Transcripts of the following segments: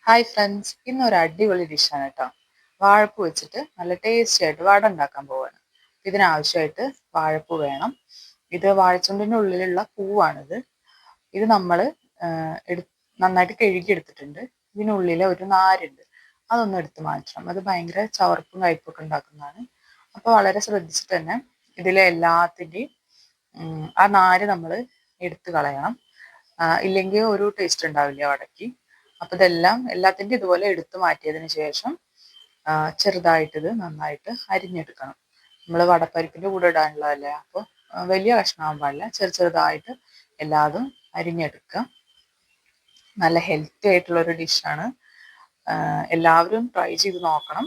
Hi friends, ഇന്നൊരു അടിപൊളി ഡിഷാണ് കേട്ടോ. വാഴപ്പൂ വെച്ചിട്ട് നല്ല ടേസ്റ്റി ആയിട്ട് വട ഉണ്ടാക്കാൻ പോവാണ്. ഇതിനാവശ്യമായിട്ട് വാഴപ്പൂ വേണം. ഇത് വാഴച്ചുണ്ടിൻ്റെ ഉള്ളിലുള്ള പൂവാണിത്. ഇത് നമ്മൾ നന്നായിട്ട് കഴുകി എടുത്തിട്ടുണ്ട്. ഇതിനുള്ളിൽ ഒരു നാരുണ്ട്, അതൊന്നും എടുത്ത് മാറ്റണം. അത് ഭയങ്കര ചവർപ്പും കയ്പൊക്കെ ഉണ്ടാക്കുന്നതാണ്. അപ്പോൾ വളരെ ശ്രദ്ധിച്ചിട്ട് തന്നെ ഇതിലെ എല്ലാത്തിൻ്റെയും ആ നാര് നമ്മൾ എടുത്ത് കളയണം. ഇല്ലെങ്കിൽ ഒരു ടേസ്റ്റ് ഉണ്ടാവില്ല വടക്ക്. അപ്പൊ ഇതെല്ലാം എല്ലാത്തിൻ്റെ ഇതുപോലെ എടുത്തു മാറ്റിയതിന് ശേഷം ചെറുതായിട്ട് ഇത് നന്നായിട്ട് അരിഞ്ഞെടുക്കണം. നമ്മൾ വടപ്പരിപ്പിന്റെ കൂടെ ഇടാനുള്ളതല്ലേ, അപ്പോൾ വലിയ കഷ്ണമാകാൻ പാടില്ല, ചെറുതായിട്ട് എല്ലാതും അരിഞ്ഞെടുക്കുക. നല്ല ഹെൽത്തി ആയിട്ടുള്ള ഒരു ഡിഷാണ്. എല്ലാവരും ട്രൈ ചെയ്ത് നോക്കണം.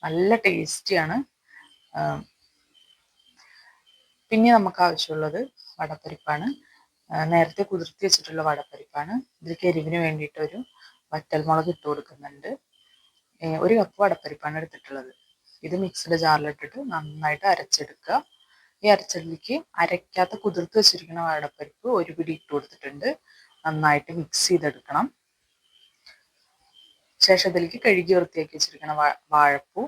നല്ല ടേസ്റ്റിയാണ്. പിന്നെ നമുക്ക് ആവശ്യമുള്ളത് വടപ്പരിപ്പാണ്. നേരത്തെ കുതിർത്തി വെച്ചിട്ടുള്ള വടപ്പരിപ്പാണ്. ഇതിലേക്ക് എരിവിന് വേണ്ടിയിട്ട് ഒരു വറ്റൽമുളക് ഇട്ട് കൊടുക്കുന്നുണ്ട്. 1 കപ്പ് വടപ്പരിപ്പാണ് എടുത്തിട്ടുള്ളത്. ഇത് മിക്സിയുടെ ജാറിലിട്ടിട്ട് നന്നായിട്ട് അരച്ചെടുക്കുക. ഈ അരച്ചതിലേക്ക് അരയ്ക്കാത്ത കുതിർത്ത് വെച്ചിരിക്കുന്ന വടപ്പരിപ്പ് 1 പിടി ഇട്ട് കൊടുത്തിട്ടുണ്ട്. നന്നായിട്ട് മിക്സ് ചെയ്തെടുക്കണം. ശേഷം ഇതിലേക്ക് കഴുകി വൃത്തിയാക്കി വെച്ചിരിക്കുന്ന വാഴപ്പൂ,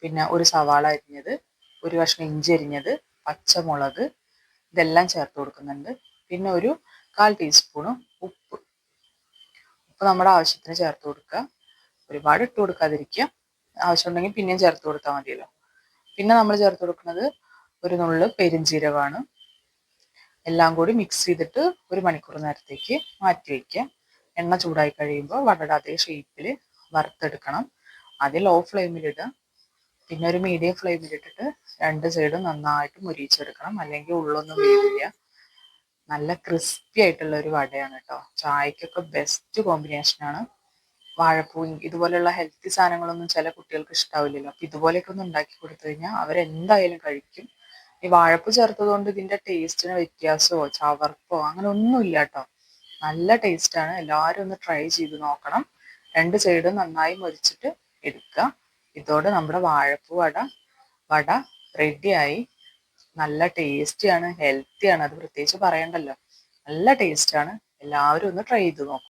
പിന്നെ ഒരു സവാള അരിഞ്ഞത്, ഒരു കഷ്ണം ഇഞ്ചി അരിഞ്ഞത്, പച്ചമുളക്, ഇതെല്ലാം ചേർത്ത് കൊടുക്കുന്നുണ്ട്. പിന്നെ ഒരു 1/4 ടീസ്പൂണ് ഉപ്പ് നമ്മുടെ ആവശ്യത്തിന് ചേർത്ത് കൊടുക്കുക. ഒരുപാട് ഇട്ട് കൊടുക്കാതിരിക്കുക. ആവശ്യമുണ്ടെങ്കിൽ പിന്നെയും ചേർത്ത് കൊടുത്താൽ മതിയല്ലോ. പിന്നെ നമ്മൾ ചേർത്ത് കൊടുക്കുന്നത് ഒരു നുള്ള് പെരുംജീരകമാണ്. എല്ലാം കൂടി മിക്സ് ചെയ്തിട്ട് 1 മണിക്കൂർ നേരത്തേക്ക് മാറ്റി വയ്ക്കുക. എണ്ണ ചൂടായി കഴിയുമ്പോൾ വടയുടെ അതേ ഷേപ്പിൽ വറുത്തെടുക്കണം. ആദ്യം ലോ ഫ്ലെയിമിലിടുക, പിന്നെ ഒരു മീഡിയം ഫ്ലെയിമിലിട്ടിട്ട് 2 സൈഡും നന്നായിട്ട് മുരിയിച്ചെടുക്കണം, അല്ലെങ്കിൽ ഉള്ളൊന്നും വീഴില്ല. നല്ല ക്രിസ്പി ആയിട്ടുള്ള ഒരു വടയാണ് കേട്ടോ. ചായക്കൊക്കെ ബെസ്റ്റ് കോമ്പിനേഷനാണ്. വാഴപ്പൂ ഇതുപോലെയുള്ള ഹെൽത്തി സാധനങ്ങളൊന്നും ചില കുട്ടികൾക്ക് ഇഷ്ടാവില്ലല്ലോ. അപ്പൊ ഇതുപോലെയൊക്കെ ഒന്ന് ഉണ്ടാക്കി കൊടുത്തു കഴിഞ്ഞാൽ അവരെന്തായാലും കഴിക്കും. ഈ വാഴപ്പൂ ചേർത്തത് കൊണ്ട് ഇതിന്റെ ടേസ്റ്റിന് വ്യത്യാസമോ ചവർപ്പോ അങ്ങനെ ഒന്നുമില്ല കേട്ടോ. നല്ല ടേസ്റ്റാണ്. എല്ലാവരും ഒന്ന് ട്രൈ ചെയ്ത് നോക്കണം. 2 സൈഡും നന്നായി മൊരിച്ചിട്ട് എടുക്കുക. ഇതോടെ നമ്മുടെ വാഴപ്പൂ വട റെഡിയായി. നല്ല ടേസ്റ്റിയാണ്, ഹെൽത്തിയാണ്, അത് പ്രത്യേകിച്ച് പറയണ്ടല്ലോ. നല്ല ടേസ്റ്റാണ്. എല്ലാവരും ഒന്ന് ട്രൈ ചെയ്ത് നോക്കും.